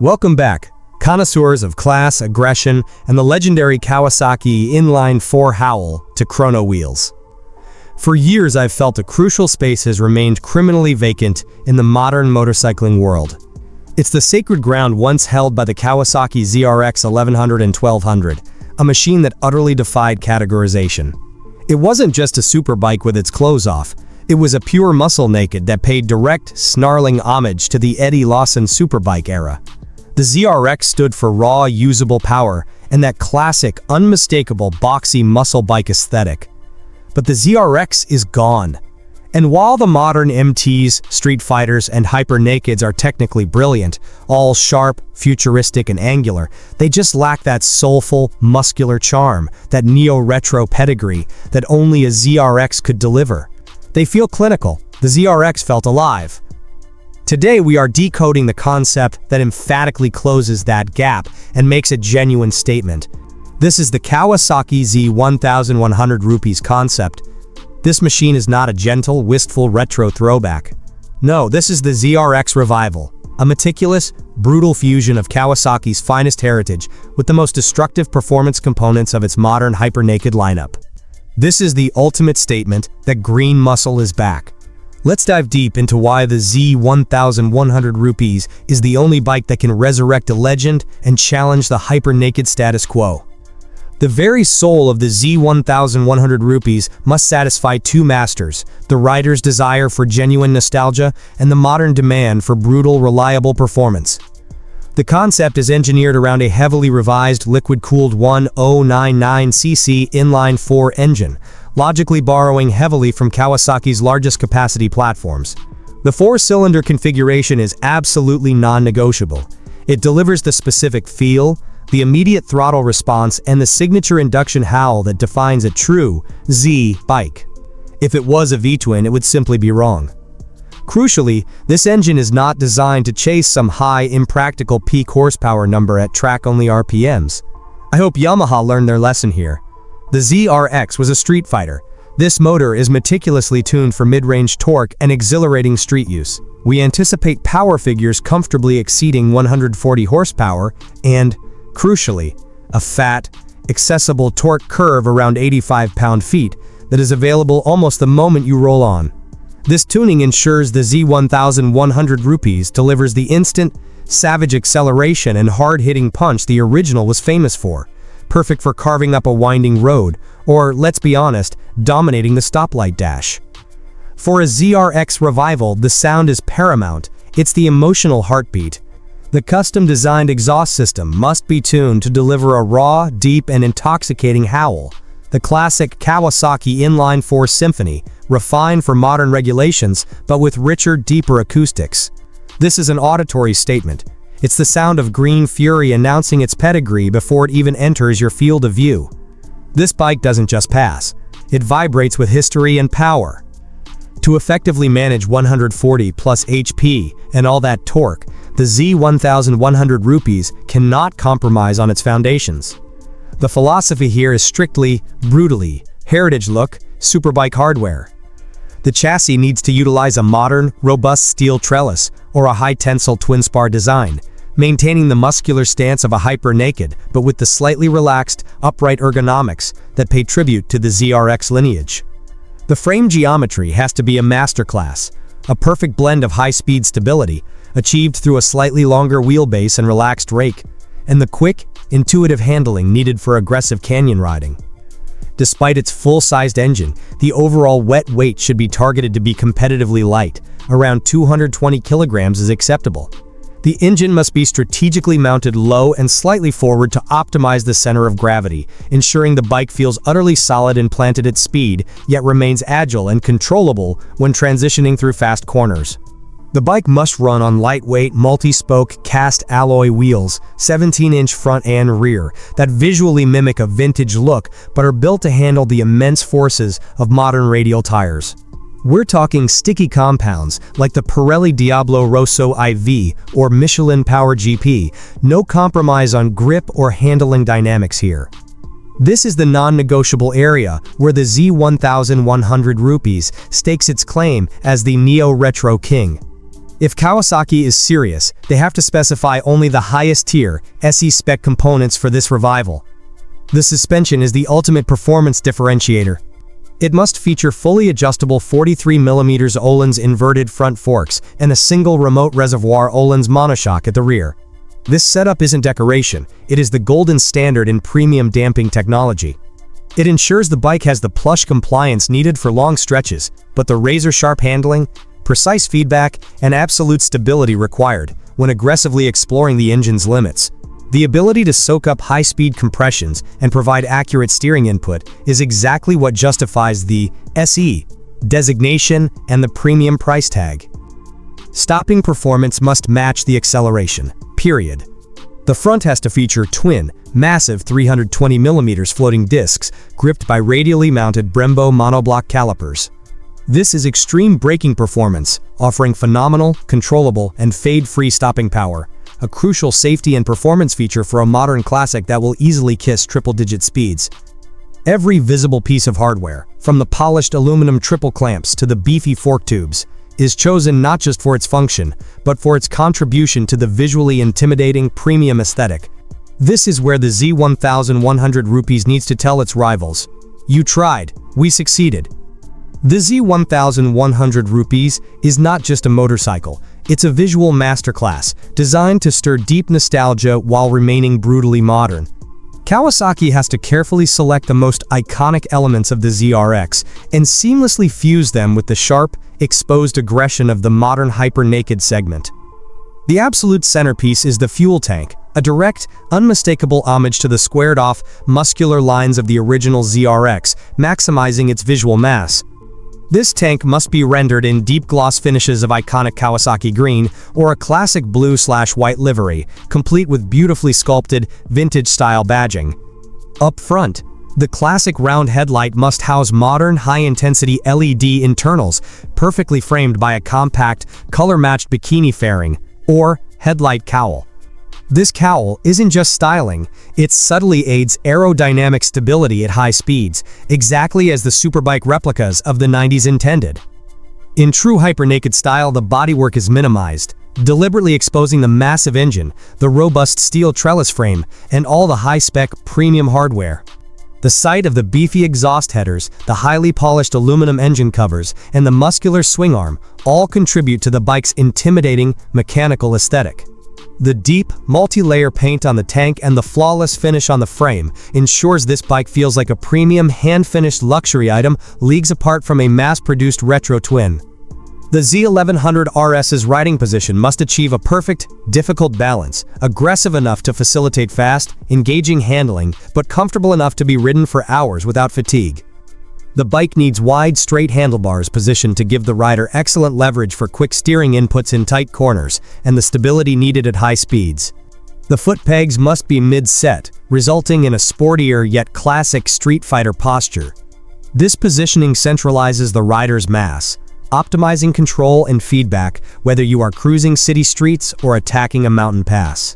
Welcome back, connoisseurs of class, aggression, and the legendary Kawasaki inline-four howl to Chrono Wheels. For years I've felt a crucial space has remained criminally vacant in the modern motorcycling world. It's the sacred ground once held by the Kawasaki ZRX 1100 and 1200, a machine that utterly defied categorization. It wasn't just a superbike with its clothes off, it was a pure muscle naked that paid direct, snarling homage to the Eddie Lawson superbike era. The ZRX stood for raw, usable power and that classic, unmistakable boxy muscle bike aesthetic. But the ZRX is gone. And while the modern MTs, Street Fighters, and Hyper Nakeds are technically brilliant, all sharp, futuristic, and angular, they just lack that soulful, muscular charm, that neo-retro pedigree that only a ZRX could deliver. They feel clinical. The ZRX felt alive. Today we are decoding the concept that emphatically closes that gap and makes a genuine statement. This is the Kawasaki Z1100 RS Concept. This machine is not a gentle, wistful retro throwback. No, this is the ZRX revival, a meticulous, brutal fusion of Kawasaki's finest heritage with the most destructive performance components of its modern hyper-naked lineup. This is the ultimate statement that green muscle is back. Let's dive deep into why the Z1100 RS is the only bike that can resurrect a legend and challenge the hyper-naked status quo. The very soul of the Z1100 RS must satisfy two masters, the rider's desire for genuine nostalgia and the modern demand for brutal, reliable performance. The concept is engineered around a heavily revised liquid-cooled 1099cc inline-four engine, logically borrowing heavily from Kawasaki's largest capacity platforms. The four-cylinder configuration is absolutely non-negotiable. It delivers the specific feel, the immediate throttle response, and the signature induction howl that defines a true Z bike. If it was a V-twin, it would simply be wrong. Crucially, this engine is not designed to chase some high, impractical peak horsepower number at track-only RPMs. I hope Yamaha learned their lesson here. The ZRX was a street fighter. This motor is meticulously tuned for mid-range torque and exhilarating street use. We anticipate power figures comfortably exceeding 140 horsepower and, crucially, a fat, accessible torque curve around 85 pound-feet that is available almost the moment you roll on. This tuning ensures the Z1100 RS delivers the instant, savage acceleration and hard-hitting punch the original was famous for, perfect for carving up a winding road, or, let's be honest, dominating the stoplight dash. For a ZRX revival, the sound is paramount. It's the emotional heartbeat. The custom-designed exhaust system must be tuned to deliver a raw, deep, and intoxicating howl. The classic Kawasaki inline-four symphony, refined for modern regulations, but with richer, deeper acoustics. This is an auditory statement. It's the sound of green fury announcing its pedigree before it even enters your field of view. This bike doesn't just pass. It vibrates with history and power. To effectively manage 140 plus HP and all that torque, the Z1100 RS cannot compromise on its foundations. The philosophy here is strictly, brutally, heritage look, superbike hardware. The chassis needs to utilize a modern, robust steel trellis or a high-tensile twin-spar design, maintaining the muscular stance of a hyper-naked but with the slightly relaxed, upright ergonomics that pay tribute to the ZRX lineage. The frame geometry has to be a masterclass, a perfect blend of high-speed stability, achieved through a slightly longer wheelbase and relaxed rake, and the quick, intuitive handling needed for aggressive canyon riding. Despite its full-sized engine, the overall wet weight should be targeted to be competitively light. Around 220 kilograms is acceptable. The engine must be strategically mounted low and slightly forward to optimize the center of gravity, ensuring the bike feels utterly solid and planted at speed, yet remains agile and controllable when transitioning through fast corners. The bike must run on lightweight, multi-spoke, cast alloy wheels, 17-inch front and rear, that visually mimic a vintage look but are built to handle the immense forces of modern radial tires. We're talking sticky compounds like the Pirelli Diablo Rosso IV or Michelin Power GP, no compromise on grip or handling dynamics here. This is the non-negotiable area where the Z1100 RS stakes its claim as the neo-retro king. If Kawasaki is serious, they have to specify only the highest-tier SE-spec components for this revival. The suspension is the ultimate performance differentiator. It must feature fully adjustable 43mm Öhlins inverted front forks and a single remote reservoir Öhlins monoshock at the rear. This setup isn't decoration, it is the golden standard in premium damping technology. It ensures the bike has the plush compliance needed for long stretches, but the razor-sharp handling, precise feedback, and absolute stability required when aggressively exploring the engine's limits. The ability to soak up high-speed compressions and provide accurate steering input is exactly what justifies the SE designation and the premium price tag. Stopping performance must match the acceleration, period. The front has to feature twin, massive 320mm floating discs gripped by radially mounted Brembo monoblock calipers. This is extreme braking performance, offering phenomenal, controllable, and fade-free stopping power, a crucial safety and performance feature for a modern classic that will easily kiss triple-digit speeds. Every visible piece of hardware, from the polished aluminum triple clamps to the beefy fork tubes, is chosen not just for its function, but for its contribution to the visually intimidating premium aesthetic. This is where the Z1100 rupees needs to tell its rivals, "You tried, we succeeded." The Z1100 rupees is not just a motorcycle, it's a visual masterclass designed to stir deep nostalgia while remaining brutally modern. Kawasaki has to carefully select the most iconic elements of the ZRX and seamlessly fuse them with the sharp, exposed aggression of the modern hyper-naked segment. The absolute centerpiece is the fuel tank, a direct, unmistakable homage to the squared-off, muscular lines of the original ZRX, maximizing its visual mass. This tank must be rendered in deep gloss finishes of iconic Kawasaki green or a classic blue/white livery, complete with beautifully sculpted, vintage-style badging. Up front, the classic round headlight must house modern, high-intensity LED internals, perfectly framed by a compact, color-matched bikini fairing, or headlight cowl. This cowl isn't just styling, it subtly aids aerodynamic stability at high speeds, exactly as the superbike replicas of the 90s intended. In true hyper-naked style, the bodywork is minimized, deliberately exposing the massive engine, the robust steel trellis frame, and all the high-spec premium hardware. The sight of the beefy exhaust headers, the highly polished aluminum engine covers, and the muscular swing arm all contribute to the bike's intimidating, mechanical aesthetic. The deep, multi-layer paint on the tank and the flawless finish on the frame ensures this bike feels like a premium, hand-finished luxury item leagues apart from a mass-produced retro twin. The Z1100 RS's riding position must achieve a perfect, difficult balance, aggressive enough to facilitate fast, engaging handling, but comfortable enough to be ridden for hours without fatigue. The bike needs wide, straight handlebars positioned to give the rider excellent leverage for quick steering inputs in tight corners and the stability needed at high speeds. The foot pegs must be mid-set, resulting in a sportier yet classic Street Fighter posture. This positioning centralizes the rider's mass, optimizing control and feedback whether you are cruising city streets or attacking a mountain pass.